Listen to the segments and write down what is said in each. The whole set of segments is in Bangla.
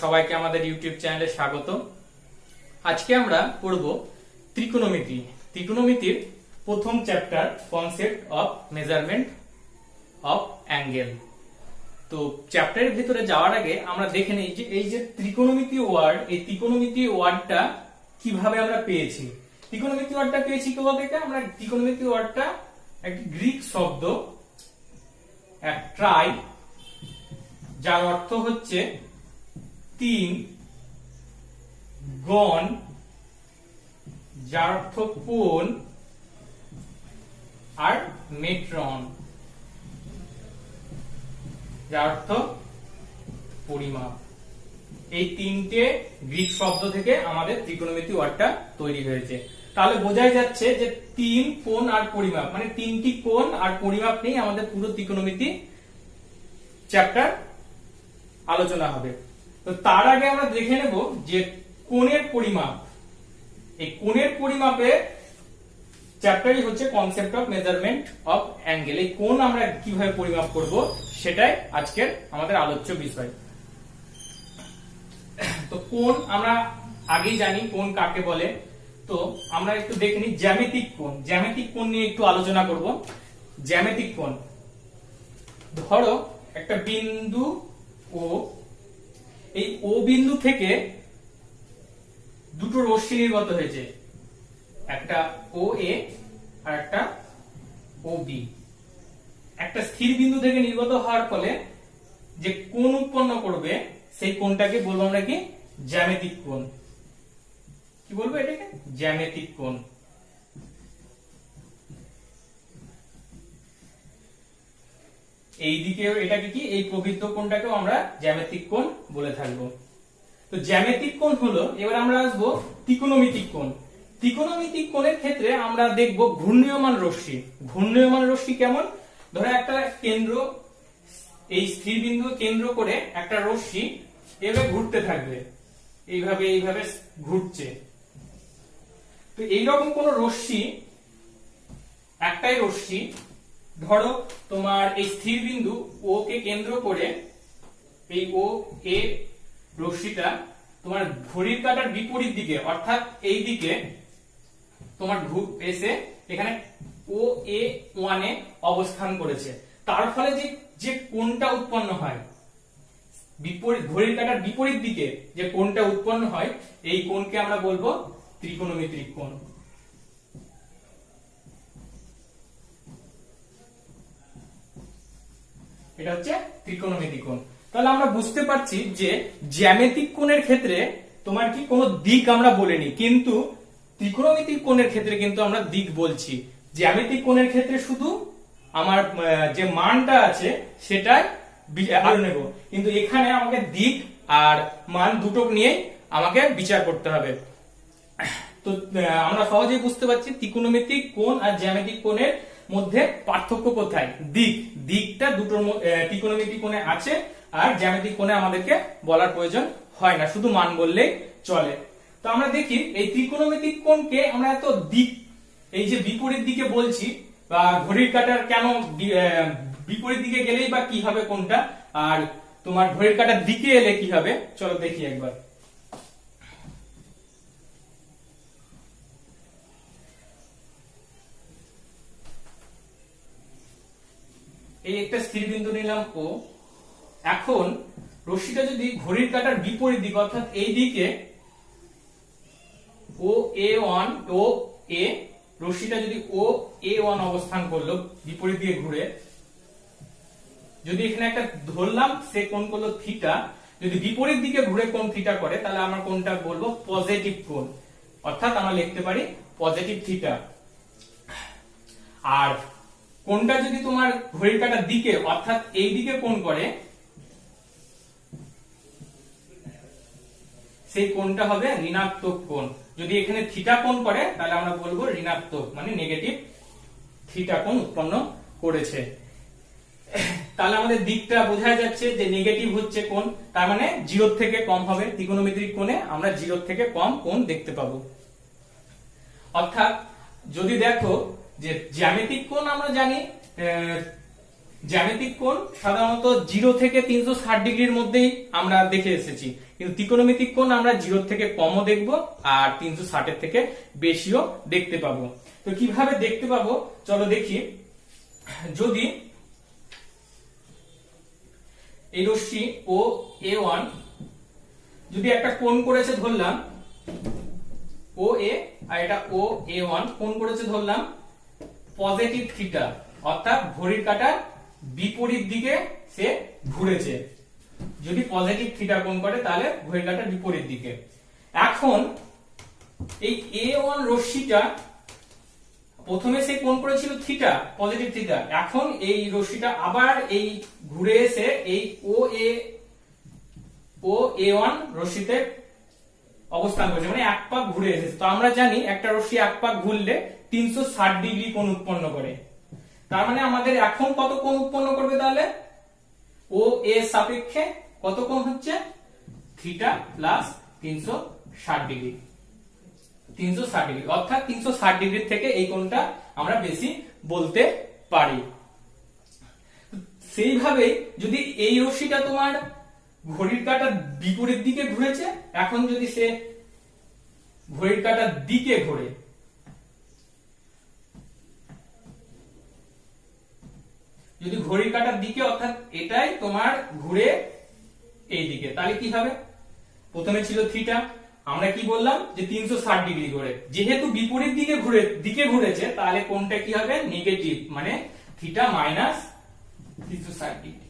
সবাইকে আমাদের ইউটিউব চ্যানেলে স্বাগত। আজকে আমরা পড়ব ত্রিকোণমিতি। ত্রিকোণমিতির প্রথম chapter concept of measurement of angle. তো চ্যাপ্টারের ভিতরে যাওয়ার আগে আমরা দেখে নিই যে এই যে ত্রিকোণমিতি ওয়ার্ড, এই ত্রিকোণমিতি ওয়ার্ডটা কিভাবে আমরা পেয়েছি। ত্রিকোণমিতি ওয়ার্ডটা পেয়েছি কোথা থেকে? আমরা ত্রিকোণমিতি ওয়ার্ডটা একটি গ্রিক শব্দ, এক ট্রাই, যার অর্থ হচ্ছে তিন, গণ যার অর্থ কোণ, আর মেট্রন যার অর্থ পরিমাপ। এই তিনটে গ্রিক শব্দ থেকে আমাদের ত্রিকোণমিতি ওয়ার্ডটা তৈরি হয়েছে। তাহলে বোঝাই যাচ্ছে যে তিন, কোণ আর পরিমাপ, মানে তিনটি কোণ আর পরিমাপ নিয়ে আমাদের পুরো ত্রিকোণমিতি চ্যাপ্টার আলোচনা হবে। তো তার আগে আমরা দেখে নেব যে কোণের পরিমাপ। এই কোণের পরিমাপে চ্যাপ্টারই হচ্ছে concept of measurement of angle. এই কোণ আমরা কিভাবে পরিমাপ করব সেটাই আজকের আমাদের আলোচ্য বিষয়। তো কোণ আমরা আগেই জানি কোণ কাকে বলে। তো আমরা একটু দেখে নিই জ্যামিতিক কোণ। জ্যামিতিক কোণ নিয়ে একটু আলোচনা করব। জ্যামিতিক কোণ, ধরো একটা বিন্দু ও, এই ও বিন্দু থেকে দুটো রশ্মি নির্গত হয়েছে, একটা ও এ আর একটা ও বি। একটা স্থির বিন্দু থেকে নির্গত হওয়ার ফলে যে কোণ উৎপন্ন করবে সেই কোণটাকে বলবো আমরা কি? জ্যামিতিক কোণ। কি বলবো এটাকে? জ্যামিতিক কোণ। এইদিকে এটাকে কি? এই প্রবৃত্ত কোণটাকেও আমরা জ্যামিতিক কোণ বলে থাকবো। তো জ্যামিতিক কোণ হলো, এবার আমরা আসবো ত্রিকোণমিতিক কোণ। ত্রিকোণমিতিক কোণের ক্ষেত্রে আমরা দেখব ঘূর্ণীয়মান রশ্মি। ঘূর্ণীয়মান রশ্মি কেমন? ধরো একটা কেন্দ্র, এই স্থির বিন্দু কেন্দ্র করে একটা রশ্মি এভাবে ঘুরতে থাকবে, এইভাবে এইভাবে ঘুরছে। তো এইরকম কোন রশ্মি, একটাই রশ্মি, ধরো তোমার এই স্থির বিন্দু ও কে কেন্দ্র করে এই ও এ রশ্মিটা তোমার ঘড়ির কাঁটার বিপরীত দিকে, অর্থাৎ এই দিকে তোমার এসে এখানে ও এ ওয়ানে অবস্থান করেছে। তার ফলে যে কোণটা উৎপন্ন হয় বিপরীত, ঘড়ির কাঁটার বিপরীত দিকে যে কোণটা উৎপন্ন হয়, এই কোণকে আমরা বলবো ত্রিকোণমিতিক কোণ। এটা হচ্ছে ত্রিকোণমিতিক কোণ। তাহলে আমরা বুঝতে পারছি যে জ্যামিতিক কোণের ক্ষেত্রে তোমার কি কোনো দিক আমরা বলিনি, কিন্তু ত্রিকোণমিতিক কোণের ক্ষেত্রে কিন্তু আমরা দিক বলছি। জ্যামিতিক কোণের ক্ষেত্রে শুধু আমার যে মানটা আছে সেটাই নেব, কিন্তু এখানে আমাকে দিক আর মান দুটো নিয়ে আমাকে বিচার করতে হবে। তো আমরা সহজেই বুঝতে পারছি ত্রিকোণমিতিক কোণ আর জ্যামিতিক কোণের মধ্যে পার্থক্য কোথায়। দিকটা দুটোর ত্রিকোণমিতিক কোণে আছে, আর জ্যামিতিক কোণে আমাদেরকে বলার প্রয়োজন হয় না, শুধু মান বললেই চলে। তো আমরা দেখি এই ত্রিকোণমিতিক কোণকে আমরা এত দিক, এই যে বিপরীত দিকে বলছি, বা ঘড়ির কাঁটার কেন বিপরীত দিকে গেলেই বা কি হবে কোণটা, আর তোমার ঘড়ির কাঁটার দিকে এলে কি হবে, চলো দেখি একবার। এই একটা স্থির বিন্দু নিলাম ও। এখন রশ্মিটা যদি ঘড়ির কাঁটার বিপরীত দিকে, অর্থাৎ এই দিকে ও এ ওয়ান, ও এ রশ্মিটা যদি ও এ ওয়ান অবস্থান করলো বিপরীত দিকে ঘুরে, যদি এখানে একটা ধরলাম সে কোণ করলো থিটা, যদি বিপরীত দিকে ঘুরে কোণ থিটা করে, তাহলে আমরা কোণটা বলবো পজিটিভ কোণ, অর্থাৎ আমরা লিখতে পারি পজিটিভ থিটা। আর কোণটা যদি তোমার ঘড়ির কাঁটার দিকে, অর্থাৎ এই দিকে কোণ করে, সেই কোণটা হবে ঋণাত্মক কোণ। যদি এখানে থিটা কোণ করে তাহলে আমরা বলবো ঋণাত্মক, মানে নেগেটিভ থিটা কোণ উৎপন্ন করেছে। তাহলে আমাদের দিকটা বোঝা যাচ্ছে যে নেগেটিভ হচ্ছে কোণ, তার মানে 0 থেকে কম হবে। ত্রিকোণমিতিক কোণে আমরা 0 থেকে কম কোণ দেখতে পাবো। অর্থাৎ যদি দেখো যে জ্যামিতিক কোণ আমরা জানি জ্যামিতিক কোণ সাধারণত 0 থেকে 360 ডিগ্রির মধ্যেই আমরা দেখে এসেছি, কিন্তু ত্রিকোণমিতিক কোণ আমরা 0 থেকে কমও দেখব আর 360 এর থেকে বেশিও দেখতে পাবো। তো কিভাবে দেখতে পাবো চলো দেখি। যদি এই রশ্মি ও A1 যদি একটা কোণ করেছে ধরলাম OA আর এটা OA1 কোণ করেছে ধরলাম পজিটিভ থিটা, অর্থাৎ ঘড়ির কাঁটার বিপরীত দিকে সে ঘুরেছে। যদি পজিটিভ থিটা কোণ করে তাহলে ঘড়ির কাঁটার বিপরীত দিকে। এখন এই A1 রশ্মিটা প্রথমে সে কোণ করেছিল থিটা, পজিটিভ থিটা, এখন এই রশ্মিটা আবার এই ঘুরে এসে এই OA1 রশ্মিতে অবস্থান করেছে, মানে এক পাক ঘুরে এসেছে। তো আমরা জানি একটা রশ্মি এক পাক ঘুরলে 360 ডিগ্রি কোণ উৎপন্ন করে। তার মানে আমাদের এখন কত কোণ উৎপন্ন করবে তাহলে? OA সাপেক্ষে কত কোণ হচ্ছে? থিটা প্লাস 360 ডিগ্রি, 360 ডিগ্রি, অর্থাৎ 360 ডিগ্রি থেকে এই কোণটা আমরা বেশি বলতে পারি। সেইভাবে যদি এই রশ্মিটা তোমার ঘড়ির কাঁটার বিপরীত দিকে ঘুরেছে, এখন যদি সে ঘড়ির কাঁটার দিকে ঘোরে, যদি ঘড়ির কাঁটার দিকে অর্থাৎ এটাই তোমার ঘুরে এই দিকে, তাহলে কি হবে? প্রথমে ছিল থিটা, আমরা কি বললাম যে 360 ডিগ্রি ঘুরে, যেহেতু বিপরীত দিকে ঘুরেছে তাহলে কোণটা কি হবে? নেগেটিভ, মানে থিটা মাইনাস 360 ডিগ্রি।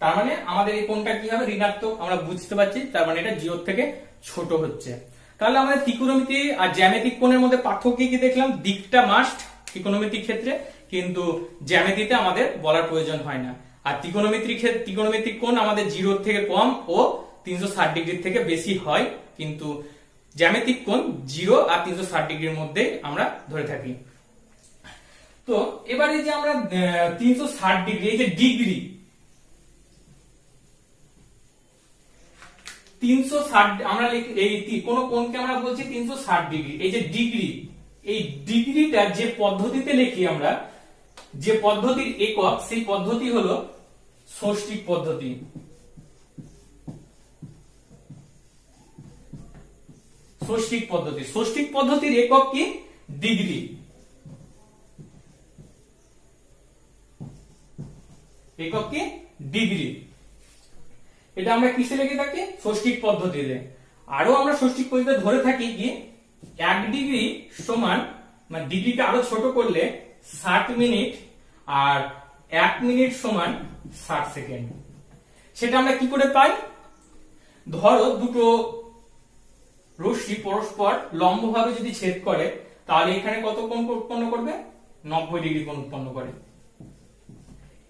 তার মানে আমাদের এই কোণটা কি হবে? ঋণাত্মক, আমরা বুঝতে পারছি, তার মানে এটা 0 থেকে ছোট হচ্ছে। তাহলে আমাদের ত্রিকোণমিতি আর জ্যামিতিক কোণের মধ্যে পার্থক্য কি দেখলাম? দিকটা মাস্ট ত্রিকোণমিতিক ক্ষেত্রে, কিন্তু জ্যামিতিতে আমাদের বলার প্রয়োজন হয় না। আর ত্রিকোণমিতিক কোণ আমাদের 0 থেকে কম ও 360 ডিগ্রি থেকে বেশি হয়, কিন্তু জ্যামিতিক কোণ 0 আর 360 ডিগ্রির মধ্যে আমরা ধরে থাকি। তো এবারে যে আমরা 360 ডিগ্রি, এই যে ডিগ্রি 360, আমরা এই কোন কোণকে আমরা বলছি 360 ডিগ্রি। এই যে ডিগ্রি, এই ডিগ্রিটা যে পদ্ধতিতে লিখি আমরা, যে পদ্ধতির একক, সেই পদ্ধতি হলো ষষ্ঠিক পদ্ধতি। ষষ্ঠিক পদ্ধতি, ষষ্ঠিক পদ্ধতির একক কি? ডিগ্রি। একক কি? ডিগ্রি। এটা আমরা কিসে লিখে থাকি? ষষ্ঠিক পদ্ধতিতে। আরো আমরা ষষ্ঠিক পদ্ধতিতে ধরে থাকি কি 1 ডিগ্রি সমান, মানে ডিগ্রিটা আরো ছোট করলে 60 মিনিট আর 1 মিনিট সমান 60 সেকেন্ড। সেটা আমরা কি করে পাই? ধরো দুটো রশ্মি পরস্পর লম্বভাবে যদি ছেদ করে, তাহলে এখানে কত কোণ উৎপন্ন করবে? 90 ডিগ্রি কোণ উৎপন্ন করে।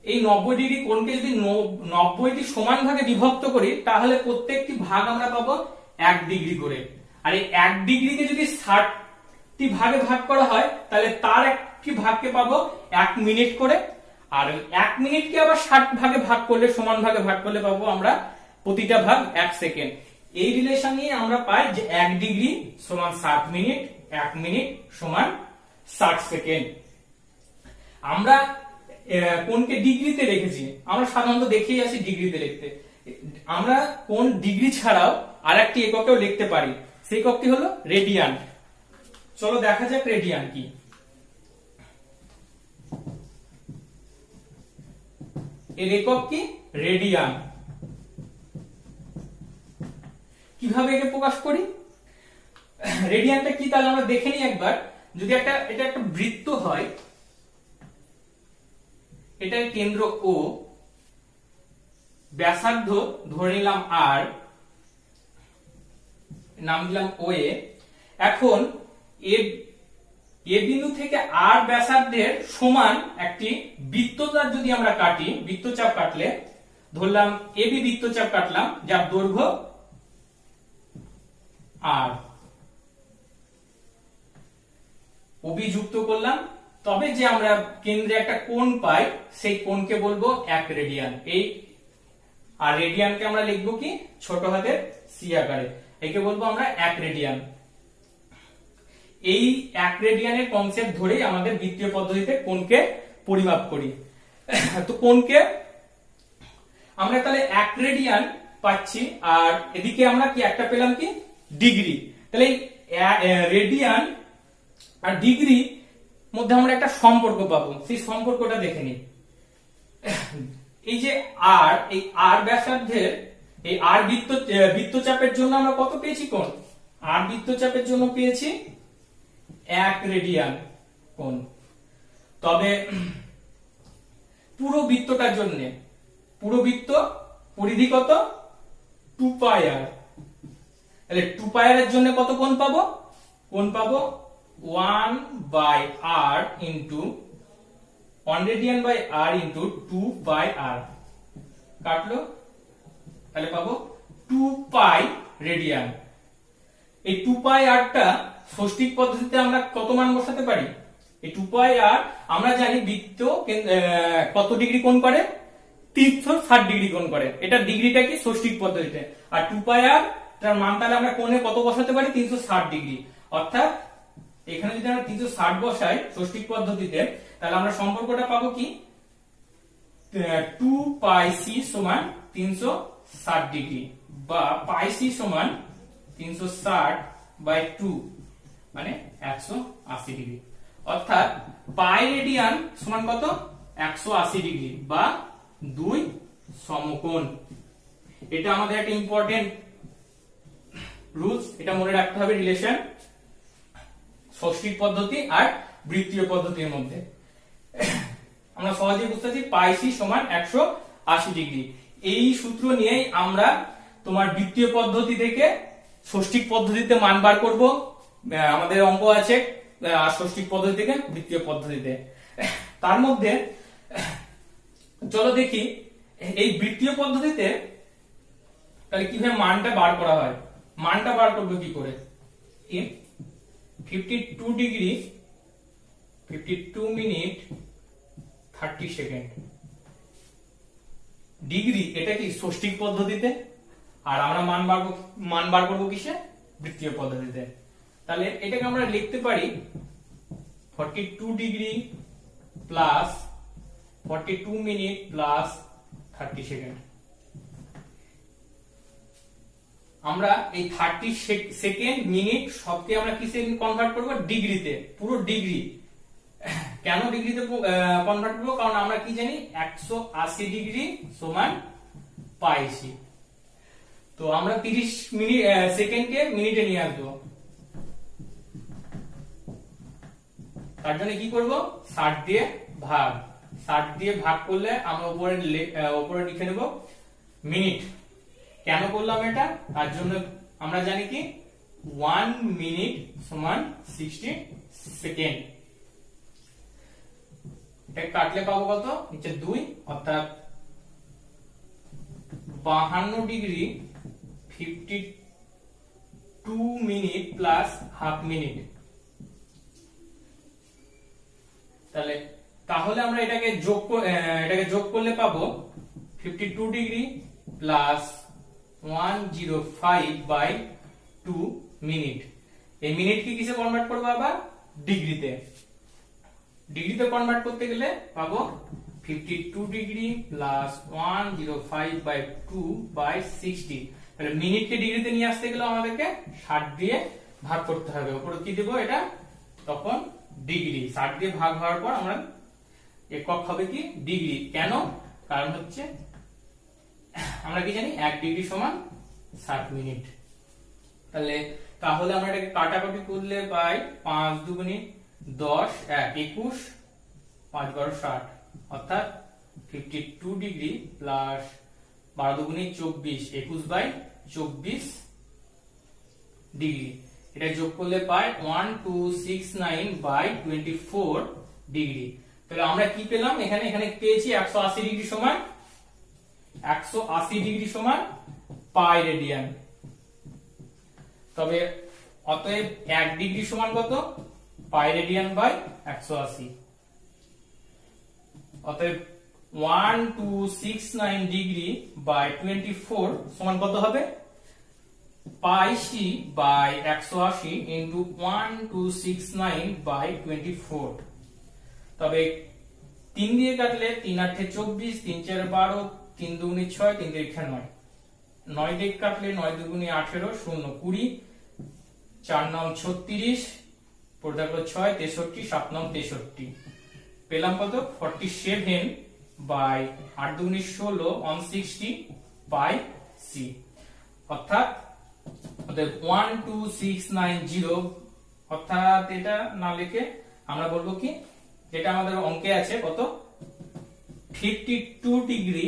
এই 90 ডিগ্রি কোণকে যদি 90টি সমান ভাগে বিভক্ত করি, তাহলে প্রত্যেকটি ভাগ আমরা পাবো 1 ডিগ্রি করে। আর এই 1 ডিগ্রিকে যদি 60টি ভাগে ভাগ করা হয়, তাহলে তার একটি ভাগকে পাবো 1 মিনিট করে। আর 1 মিনিটকে আবার 60 ভাগে ভাগ করলে, সমান ভাগে ভাগ করলে পাবো আমরা প্রতিটা ভাগ 1 সেকেন্ড। এই রিলেশন নিয়ে আমরা পাই যে 1 ডিগ্রি সমান 60 মিনিট, 1 মিনিট সমান 60 সেকেন্ড। আমরা কোনকে ডিগ্রিতে রেখেছি, আমরা সাধারণত দেখেই আসি ডিগ্রিতে লিখতে। আমরা কোন ডিগ্রি ছাড়াও আরেকটি এককেও লিখতে পারি, সেই এককটি হলো রেডিয়ান। চলো দেখা যাক রেডিয়ান কি। এর একক কি? রেডিয়ান। কিভাবে একে প্রকাশ করি? রেডিয়ানটা কি তাহলে আমরা দেখে নিই একবার। যদি এটা একটা বৃত্ত হয়, এটার কেন্দ্র ও, ব্যাসার্ধ ধরে নিলাম আর, নাম দিলাম OA। এখন এ বিন্দু থেকে আর ব্যাসার্ধের সমান একটি বৃত্তচাপ যদি আমরা কাটি, বৃত্তচাপ কাটলে ধরলাম AB বৃত্তচাপ কাটলাম, যার দৈর্ঘ্য আর, OB যুক্ত করলাম, তবে যে আমরা কেন্দ্রে একটা কোণ পাই, সেই কোণকে বলবো 1 রেডিয়ান। এই আর রেডিয়ানকে আমরা লিখবো কি? ছোট হাতের সি আকারে। একে বলবো আমরা 1 রেডিয়ান। এই 1 রেডিয়ানের কনসেপ্ট ধরেই আমাদের বৃত্তীয় পদ্ধতিতে কোণকে পরিমাপ করি। তো কোণকে আমরা তাহলে 1 রেডিয়ান পাচ্ছি, আর এদিকে আমরা কি একটা পেলাম কি ডিগ্রি। তাহলে রেডিয়ান আর ডিগ্রি মধ্যে আমরা একটা সম্পর্ক পাবো, সেই সম্পর্কটা দেখে নিই। এই যে আর, এই আর ব্যাসার্ধের এই আর বৃত্তচাপের জন্য আমরা কত পেয়েছি কোণ? আর বৃত্তচাপের জন্য পেয়েছি 1 রেডিয়ান কোণ। তবে পুরো বৃত্তটার জন্য, পুরো বৃত্ত পরিধি কত? 2 পাই আর। তাহলে 2 পাই আর এর জন্য কত কোণ পাবো? কোণ পাবো 1/r into 1 radian by r into 2 pi r। কাটলো, তাহলে পাবো 2 পাই রেডিয়ান। এই 2 পাই r টা ষষ্ঠিক পদ্ধতিতে আমরা কত মান বসাতে পারি? এই 2 পাই r আমরা জানি বৃত্ত কত ডিগ্রি কোণ করে? 360 ডিগ্রি কোণ করে। এটা ডিগ্রিটা কি ষষ্ঠিক পদ্ধতিতে, আর 2 পাই r তার মান তাহলে আমরা কোণে কত বসাতে পারি? 360 ডিগ্রি। অর্থাৎ এখানে যদি আমরা 360 বসাই ষষ্ঠিক পদ্ধতিতে, তাহলে আমরা সম্পর্কটা পাবো কি 2 পাই সি সমান 360 ডিগ্রি, বা পাই সি সমান 360/2 মানে 180 ডিগ্রি। অর্থাৎ পাই রেডিয়ান সমান কত? 180 ডিগ্রি বা 2 সমকোণ। এটা আমাদের একটা ইম্পর্টেন্ট রুলস, এটা মনে রাখতে হবে রিলেশন ষষ্ঠিক পদ্ধতি আর বৃত্তীয় পদ্ধতির মধ্যে। আমরা সহজেই বুঝতে পারছি পাই সি সমান 180 ডিগ্রি। এই সূত্র নিয়েই আমরা তোমার বৃত্তীয় পদ্ধতি থেকে ষষ্ঠিক পদ্ধতিতে মান বার করব। আমাদের অঙ্ক আছে ষষ্ঠিক পদ্ধতি থেকে বৃত্তীয় পদ্ধতিতে। তার মধ্যে চলো দেখি এই বৃত্তীয় পদ্ধতিতে তাহলে কিভাবে মানটা বার করা হয়। মানটা বার করবো কি করে? 52 ডিগ্রি 52 মিনিট 30 সেকেন্ড। ডিগ্রি এটা কি ষষ্ঠিক পদ্ধতিতে, আর আমরা মান বার করবো কিসে? বৃত্তীয় পদ্ধতিতে। তাহলে এটাকে আমরা লিখতে পারি 42 degree plus 42 minute plus 30 second. আমরা এই 30 সেকেন্ড মিনিট সবকে আমরা কিসে কনভার্ট করব? ডিগ্রিতে, পুরো ডিগ্রি। কেন ডিগ্রিতে কনভার্ট করব? কারণ আমরা কি জানি 180 ডিগ্রি সমান পাই সি। তো আমরা 30 মিনিট সেকেন্ডকে মিনিটে নিয়ে আসবো। তার জন্য কি করব? 60 দিয়ে ভাগ। 60 দিয়ে ভাগ করলে আমরা উপরে লিখে নেব মিনিট। কেন করলাম এটা? তার জন্য আমরা জানি কি 1 মিনিট সমান 60 সেকেন্ড। এটা কাটলে পাবো কত? নিচে 2, অর্থাৎ 52 degree 52 minute plus half minute. তাহলে আমরা এটাকে যোগ করলে পাবো 52 ডিগ্রি প্লাস 105/2 মিনিট। এই মিনিটকে কিসে কনভার্ট করবো? আবার ডিগ্রিতে। ডিগ্রিতে কনভার্ট করতে গেলে পাবো 52 ডিগ্রি প্লাস 105/2/60। তাহলে মিনিটকে ডিগ্রিতে নিয়ে আসতে গেলে আমাদেরকে 60 দিয়ে ভাগ করতে হবে। উপরে কি দেবো? এটা তখন ডিগ্রি। 60 দিয়ে ভাগ হওয়ার পর আমরা একক হবে কি ডিগ্রি। কেন? কারণ হচ্ছে আমরা কি জানি 1 ডিগ্রি সমান 60 মিনিট। তাহলে আমরা এটাকে কাটাকাটি করলে পাই 5 দুগুণে 10, 1 21, 5 12 60, অর্থাৎ 52 ডিগ্রি প্লাস 12 দুগুণে 24, 21/24 ডিগ্রি। এটা যোগ করলে পাই 1269/24 ডিগ্রি। তাহলে আমরা কি পেলাম? এখানে পেয়েছি 180 ডিগ্রি সমান 180 ডিগ্রি সমান পাই রেডিয়ান। তবে অতএব 1 ডিগ্রি সমান কত? Pi radian by 180। অতএব 1269 ডিগ্রি বাই 24 সমান কত হবে? Pi C by 180 into 1269/24। তবে 3 দিয়ে কাটলে 3 8 24, 3 4 12, 3 2 6, 3 3 9, 9 দিয়ে কাটলে 9 2 18, 0 20, 4 9 36, পড়ে থাকলো 6 63, 7 9 63, পেলাম কত 47 বাই 8 2 16, 160 বাই সি। অর্থাৎ 12690, অর্থাৎ এটা না লিখে আমরা বলবো কি, যেটা আমাদের অঙ্কে আছে কত 52 ডিগ্রি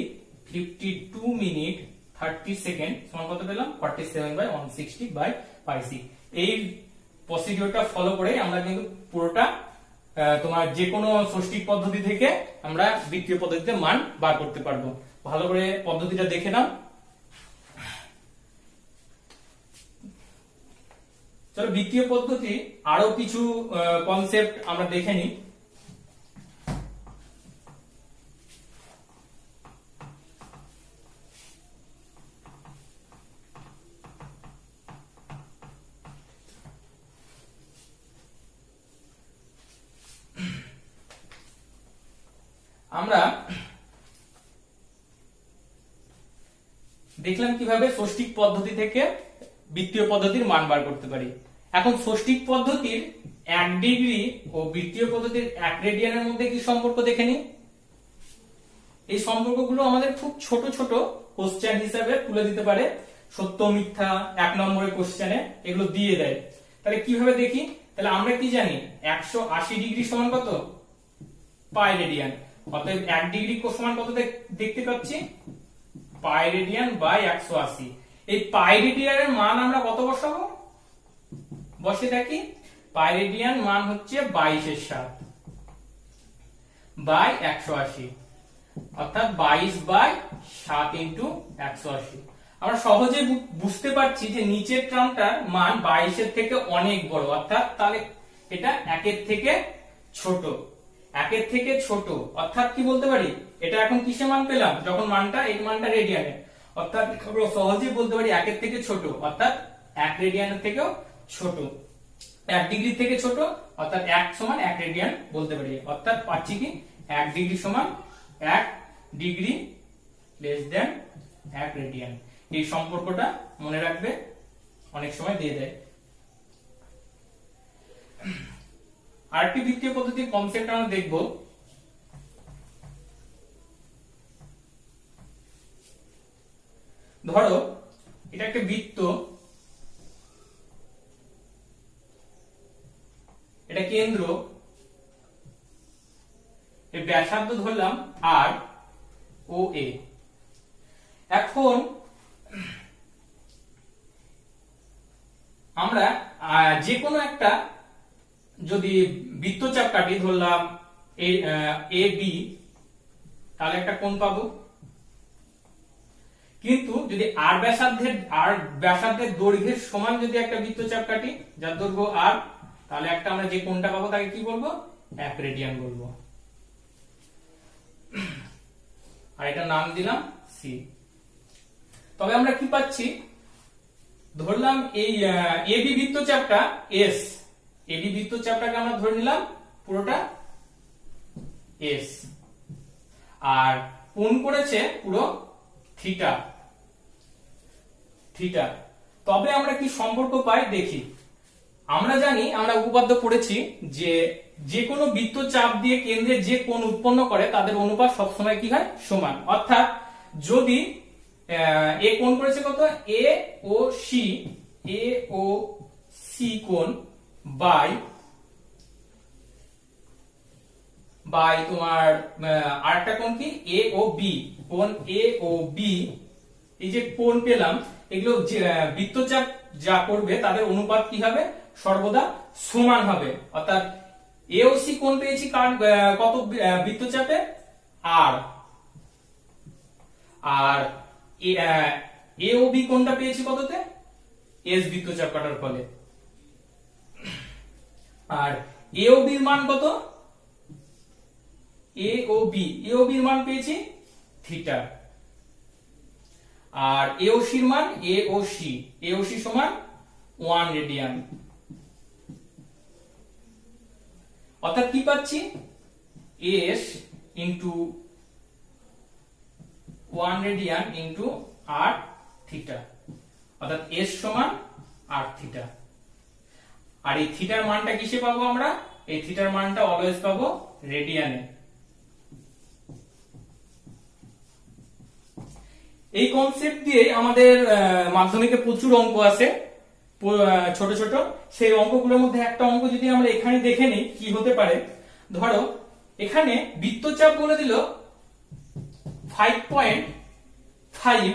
52 মিনিট 30 সেকেন্ড সমান কত পেলাম 47/160/πc। এই প্রসিডিউরটা ফলো করে আমরা কিন্তু পুরোটা তোমার যে কোনো ষষ্ঠিক পদ্ধতি থেকে আমরা বৃত্তীয় পদ্ধতিতে মান বার করতে পারবো। ভালো করে পদ্ধতিটা দেখে নাও। চলো বৃত্তীয় পদ্ধতি আরো কিছু কনসেপ্ট আমরা দেখে নিই। আমরা দেখলাম কিভাবে ষষ্ঠিক পদ্ধতি থেকে বৃত্তীয় পদ্ধতির মান বার করতে পারি। এখন ষষ্ঠিক পদ্ধতির 1 ডিগ্রি ও বৃত্তীয় পদ্ধতির 1 রেডিয়ানের মধ্যে কি সম্পর্ক দেখে নিই। এই সম্পর্কগুলো আমাদের খুব ছোট ছোট কোশ্চেন হিসাবে তুলে দিতে পারে, সত্য মিথ্যা 1 নম্বরের কোশ্চেনে এগুলো দিয়ে দেয়। তাহলে কিভাবে দেখি, তাহলে আমরা কি জানি 180 ডিগ্রি সমান কত পাই রেডিয়ান, অতএব 1 ডিগ্রি সমান কত দেখতে পাচ্ছি পাই রেডিয়ান বাই 180। এই পাই রেডিয়ানের মান আমরা কত বসাবো, বসে দেখি পাই রেডিয়ান মান হচ্ছে 22/7 বাই 180, অর্থাৎ 22/7 ইন্টু 180। আমরা সহজে বুঝতে পারছি যে নিচের টার্মটার মান 22 এর থেকে অনেক বড়, অর্থাৎ তাহলে এটা 1 এর থেকে ছোট, 1 এর থেকে ছোট। অর্থাৎ কি বলতে পারি, এটা এখন কিসে মান পেলাম, যখন মানটা এই মানটা রেডিয়ানে, অর্থাৎ আমরা সহজেই বলতে পারি 1 এর থেকে ছোট, অর্থাৎ 1 রেডিয়ানের থেকেও ছোট। 1 ডিগ্রি থেকে ছোট, অর্থাৎ 1 সমান 1 রেডিয়ান বলতে পারি। অর্থাৎ পাচ্ছি কি 1 ডিগ্রি সমান 1 ডিগ্রি লেস দেন 1 রেডিয়ান। এই সম্পর্কটা মনে রাখবে, অনেক সময় দিয়ে দেয়। আরেকটি বৃত্তীয় পদ্ধতির কনসেপ্ট আমরা দেখব। ধরো এটা একটা বৃত্ত, এটা কেন্দ্র, এর ব্যাসার্ধ ধরলাম আর ও এ। এখন আমরা যে কোনো একটা যদি বৃত্তচাপ কাটি, ধরলাম এ বি, তাহলে একটা কোণ পাবো। কিন্তু যদি আর ব্যাসার্ধের দৈর্ঘ্যের সমান যদি একটা বৃত্তচাপ কাটি যার দৈর্ঘ্য আর, তাহলে একটা আমরা যে কোণটা পাবো তাকে কি বলবো 1 রেডিয়ান বলবো। আর এটা নাম দিলাম সি। তবে আমরা কি পাচ্ছি, ধরলাম এই এবি বৃত্তচাপটা এস, এবি বৃত্তচাপটাকে আমরা ধরে নিলাম পুরোটা এস, আর কোণ করেছে পুরো থিটা থিটা। তবে আমরা কি সম্পর্ক পাই দেখি। আমরা জানি, আমরা উপপাদ্য পড়েছি যে যে কোনো বৃত্তচাপ দিয়ে কেন্দ্রে যে কোণ উৎপন্ন করে তাদের অনুপাত সবসময় কি হয় সমান। অর্থাৎ যদি এ কোণ করেছে কত এ ও সি কোণ বাই তোমার আরেকটা কোণ কি এ ও বি, কোণ এ ও বি, এই যে কোণ পেলাম এগুলো বৃত্তচাপ যা করবে তাদের অনুপাত কি হবে সর্বদা সমান হবে। অর্থাৎ এ ও সি কোণ পেয়েছি কত বৃত্তচাপে আর এ ও বি কোণটা পেয়েছি কততে এস বৃত্তচাপ কাটার ফলে। আর এ ও বির মান কত, এ ও বির মান পেয়েছি থিটা। আর এওসির মান এওসি সমান 1 রেডিয়ান। অর্থাৎ কি পাচ্ছি, এস ইন্টু 1 রেডিয়ান ইন্টু আর থিটা, অর্থাৎ এস সমান আর থিটা। আর এই থিটার মানটা কিসে পাবো আমরা? এই থিটার মানটা অলওয়েজ পাবো রেডিয়ানে। এই কনসেপ্ট দিয়ে আমাদের মাধ্যমিকে প্রচুর অঙ্ক আছে ছোট ছোট। সেই অঙ্কগুলোর মধ্যে একটা অঙ্ক যদি আমরা এখানে দেখে নিই কি হতে পারে। ধরো এখানে বৃত্তচাপ বলে দিল 5.5,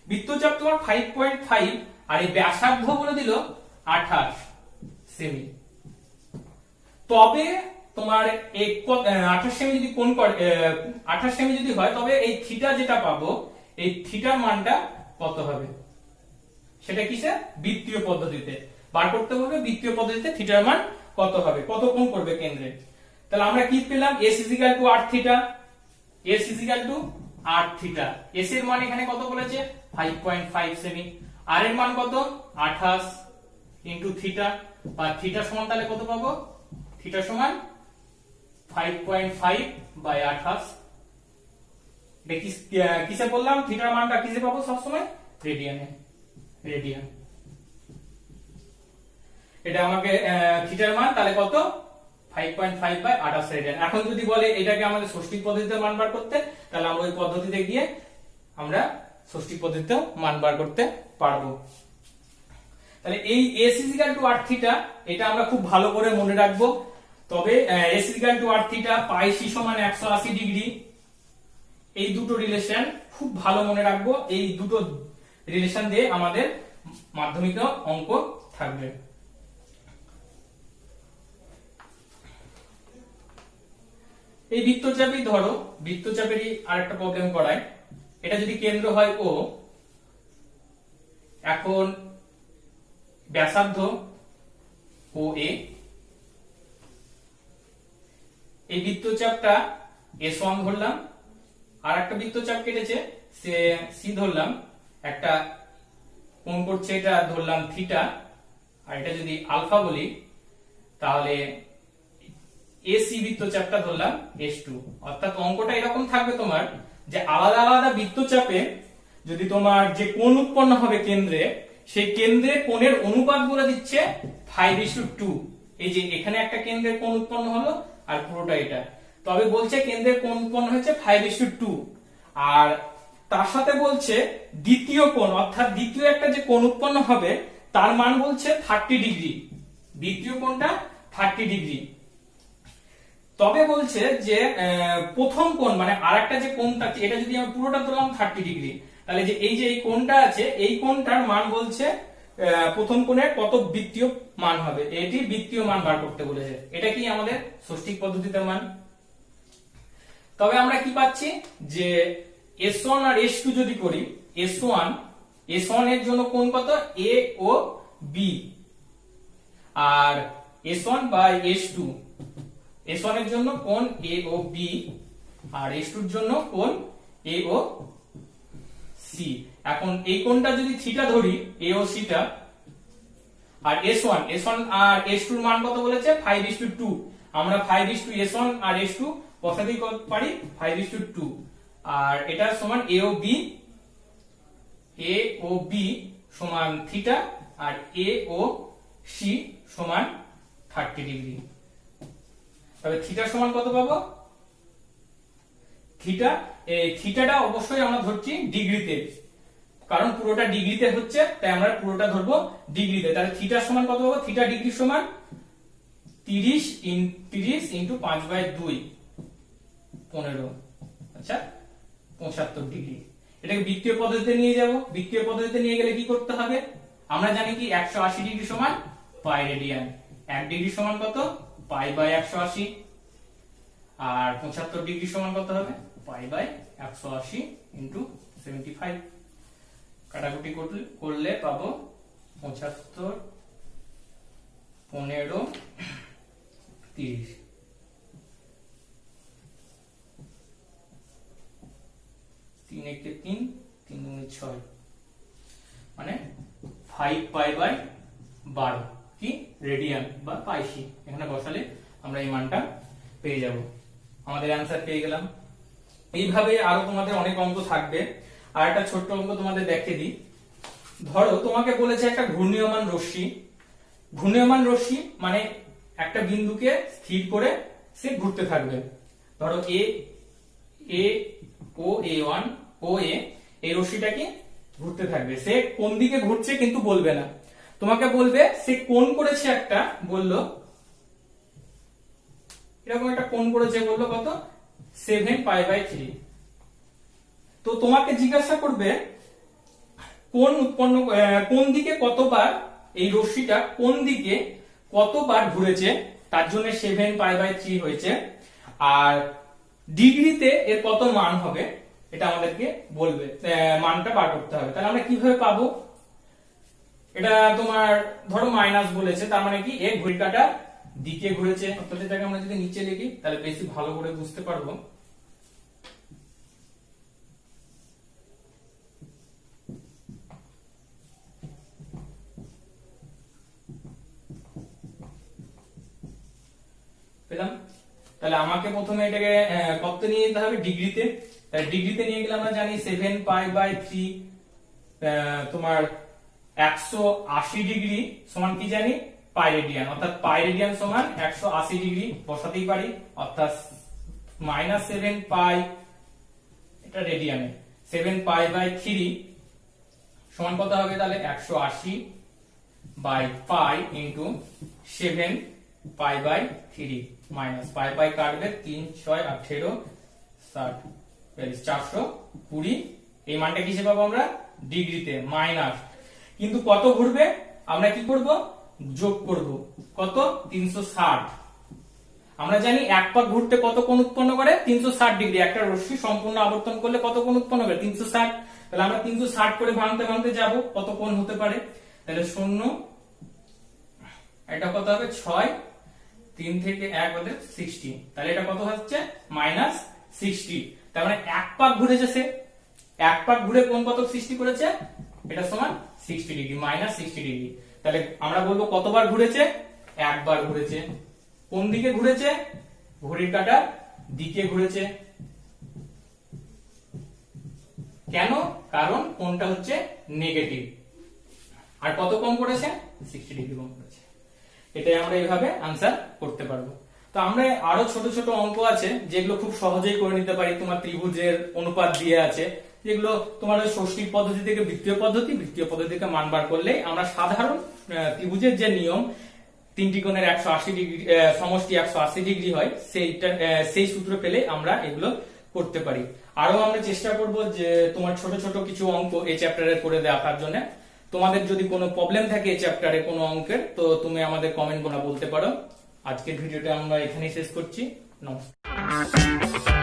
বৃত্তচাপ তোমার 5.5, আর এই ব্যাসার্ধ বলে দিল 28 সেমি। তবে তোমার এই 28 সেমি যদি কোণ করে 28 সেমি যদি হয়, তবে এই থিটা যেটা পাবো, এই থিটার মানটা কত হবে সেটা কিসে? বৃত্তীয় পদ্ধতিতে বার করতে হবে। বৃত্তীয় পদ্ধতিতে থিটার মান কত হবে, কত কোণ করবে কেন্দ্রে। তাহলে আমরা কি পেলাম? s r theta, s r theta. s এর মান এখানে কত বলেছে? 5.5 সেমি। r এর মান কত? 28 ইনটু থিটা, বা থিটা সমান তাহলে কত পাবো? থিটা সমান 5.5 বাই 28। এটা কিসে বললাম? থিটার মানটা কিসে পাবো সবসময়? রেডিয়ানে। রেডিয়ান। এটা আমাকে থিটার মান তাহলে কত? 5.5 বাই 28 রেডিয়ান। এখন যদি বলে এটাকে আমাদের ষষ্ঠী পদ্ধতিতে মান বার করতে, তাহলে আমরা ওই পদ্ধতিতে গিয়ে আমরা ষষ্ঠী পদ্ধতিতে মান বার করতে পারবো। তাহলে এই s r থিটা এটা আমরা খুব ভালো করে মনে রাখবো। তবে s r থিটা পাই c সমান 180 ডিগ্রি, এই দুটো রিলেশন খুব ভালো মনে রাখবো। এই দুটো রিলেশন দিয়ে আমাদের মাধ্যমিক অঙ্ক থাকবে। এই বৃত্তচাপই ধরো, বৃত্তচাপেরই আরেকটা প্রবলেম করায়। এটা যদি কেন্দ্র হয় ও, এখন ব্যাসার্ধ ও এ, এই বৃত্তচাপটা S1 ধরলাম, আর একটা বৃত্তচাপ কেটেছে সে সি ধরলাম, একটা কোণ করছে এটা ধরলাম থিটা, আর এটা যদি আলফা বলি তাহলে এসি বৃত্তচাপটা ধরলাম S2। অর্থাৎ অঙ্কটা এরকম থাকবে তোমার, যে আলাদা আলাদা বৃত্তচাপে যদি তোমার যে কোণ উৎপন্ন হবে কেন্দ্রে, সেই কেন্দ্রে কোণের অনুপাত বলে দিচ্ছে 5:2। এই যে এখানে একটা কেন্দ্রের কোণ উৎপন্ন হলো আর পুরোটা এটা, তবে বলছে কেন্দ্রের কোণ উৎপন্ন হচ্ছে 5:2। আর তার সাথে বলছে দ্বিতীয় কোণ, অর্থাৎ দ্বিতীয় একটা যে কোণ উৎপন্ন হবে তার মান বলছে 30 ডিগ্রি। দ্বিতীয় কোণটা 30 ডিগ্রি। তবে বলছে যে প্রথম কোণ মানে আরেকটা যে কোণটা, এটা যদি আমি পুরোটা ধরলাম 30 ডিগ্রি, তাহলে যে এই কোণটা আছে এই কোণটার মান বলছে প্রথম কোণের কত বৃত্তীয় মান হবে, এটি বৃত্তীয় মান বার করতে বলেছে। এটা কি আমাদের ষষ্ঠিক পদ্ধতিতে মান। তবে আমরা কি পাচ্ছি যে S1 আর S2 যদি করি, S1 এর জন্য কোণ কত? A ও B, আর S1 বাই S2, S1 এর জন্য কোণ A ও B, আর S2 এর জন্য কোণ A ও C। এখন এই কোণটা যদি থিটা ধরি, A ও C টা, আর S1 আর S2 এর মান কত বলেছে? 5:2। আমরা 5:S1 আর S2 বসাতেই পারি 5:2, আর এটা সমান A ও B সমান থিটা, আর A ও C সমান 30 ডিগ্রি। তবে থিটা সমান কত পাবো? থিটাটা অবশ্যই আমরা ধরছি ডিগ্রিতে, কারণ পুরোটা ডিগ্রিতে হচ্ছে, তাই আমরা পুরোটা ধরবো ডিগ্রিতে। তাহলে থিটা সমান কত পাবো? থিটা ডিগ্রি সমান 30 ইনটু 5/2, 15, আচ্ছা 75 ডিগ্রি। এটাকে বৃত্তীয় পদ্ধতিতে নিয়ে যাব। বৃত্তীয় পদ্ধতিতে নিয়ে গেলে কি করতে হবে? আমরা জানি কি 180 ডিগ্রি সমান পাই রেডিয়ান। 1 ডিগ্রি সমান কত? পাই বাই 180, আর 75 ডিগ্রি সমান কত হবে? Pi by 180 into 75। কাটাকুটি করলে পাবো 75, 15, 30। 3 একে 3, 3 দুগুণে 6, মানে 5 পাই বাই 12 কি রেডিয়ান বা পাইসি। এখানে বসালে আমরা এই মানটা পেয়ে যাব, আমাদের অ্যান্সার পেয়ে গেলাম। এইভাবে আরো তোমাদের অনেক অঙ্ক থাকবে। আর একটা ছোট্ট অঙ্ক তোমাদের দেখিয়ে দিই। ধরো তোমাকে বলেছে একটা ঘূর্ণীয়মান রশ্মি, ঘূর্ণীয়মান রশ্মি মানে একটা বিন্দুকে স্থির করে সে ঘুরতে থাকবে। ধরো A1 OA এই রশ্মিটা কি ঘুরতে থাকবে, সে কোন দিকে ঘুরছে কিন্তু বলবে না, তোমাকে বলবে সে কোণ করেছে একটা, বললো এরকম একটা কোণ করেছে, বললো কত 7 পাই বাই 3। তো তোমাকে জিজ্ঞাসা করবে কোন উৎপন্ন কোন দিকে কতবার এই রশ্মিটা কোন দিকে কতবার ঘুরেছে, তার জন্য 7 পাই বাই 3 হয়েছে। আর ডিগ্রিতে এর কত মান হবে এটা আমাদেরকে বলবে, মানটা বার করতে হবে। তাহলে আমরা কিভাবে পাবো? এটা তোমার ধরো মাইনাস বলেছে, তার মানে কি এর ঘড়ির কাঁটার দিকে ঘুরেছে, অর্থাৎ এটাকে আমরা যদি নিচে লিখি তাহলে বেশি ভালো করে বুঝতে পারবো। পেলাম? তাহলে আমাকে প্রথমে এটাকে কত নিয়ে যেতে হবে? ডিগ্রিতে। তাহলে ডিগ্রিতে নিয়ে গেলে আমরা জানি 7 পাই বাই 3 তোমার 180 ডিগ্রি সমান কি জানি পাই রেডিয়ান, অর্থাৎ পাই রেডিয়ান সমান 180 ডিগ্রি বসাতেই পারি, অর্থাৎ -7 পাই, এটা রেডিয়ানে 7 পাই বাই 3 সমান কত হবে? তাহলে 180 by pi into 7 pi by 3 minus pi pi কাটবে 3 6 18 60 420। এই মানটা কিসে পাবো আমরা? ডিগ্রিতে। মাইনাস কিন্তু কত ঘুরবে আমরা কি করব? যোগ করব। কত? 360। আমরা জানি এক পাক ঘুরতে কত কোণ উৎপন্ন করে? 360 ডিগ্রি। একটা রশ্মি সম্পূর্ণ আবর্তন করলে কত কোণ উৎপন্ন করে? 360। তাহলে আমরা 360 করে ভাঙতে ভাঙতে যাব কত কোণ হতে পারে। তাহলে 0, এটা কত হবে? 6, 3 থেকে 1 হলে 60। তাহলে এটা কত হচ্ছে? -60। তার মানে এক পাক ঘুরেছে সে, এক পাক ঘুরে কোণ কত সৃষ্টি করেছে? এটা সমান 60 ডিগ্রি, -60 ডিগ্রি। তাহলে আমরা বলবো কতবার ঘুরেছে? একবার ঘুরেছে। কোন দিকে ঘুরেছে? ঘড়ির কাঁটার দিকে ঘুরেছে। কেন? কারণ কোণটা হচ্ছে নেগেটিভ। আর কত কম করেছে? 60 ডিগ্রি কম করেছে। এটাই আমরা এইভাবে আনসার করতে পারবো। তো আমরা আরো ছোট ছোট অঙ্ক আছে যেগুলো খুব সহজেই করে নিতে পারি। তোমার ত্রিভুজের অনুপাত দিয়ে আছে, যেগুলো তোমার ষষ্ঠীর পদ্ধতি থেকে বৃত্তীয় পদ্ধতি, বৃত্তীয় পদ্ধতি থেকে মান বার করলে আমরা সাধারণ ত্রিভুজের যে নিয়ম, তিনটি কোণের 180 ডিগ্রি সমষ্টি 180 ডিগ্রি হয়, সেই সূত্র পেলে আমরা এগুলো করতে পারি। আরো আমরা চেষ্টা করব যে তোমার ছোট ছোট কিছু অঙ্ক এই চ্যাপ্টারে করে দেখার জন্য। তোমাদের যদি কোনো প্রবলেম থাকে এই চ্যাপ্টারে কোনো অঙ্কের, তো তুমি আমাদের কমেন্ট করে বলতে পারো। আজকের ভিডিওটা আমরা এখানেই শেষ করছি। নমস্কার।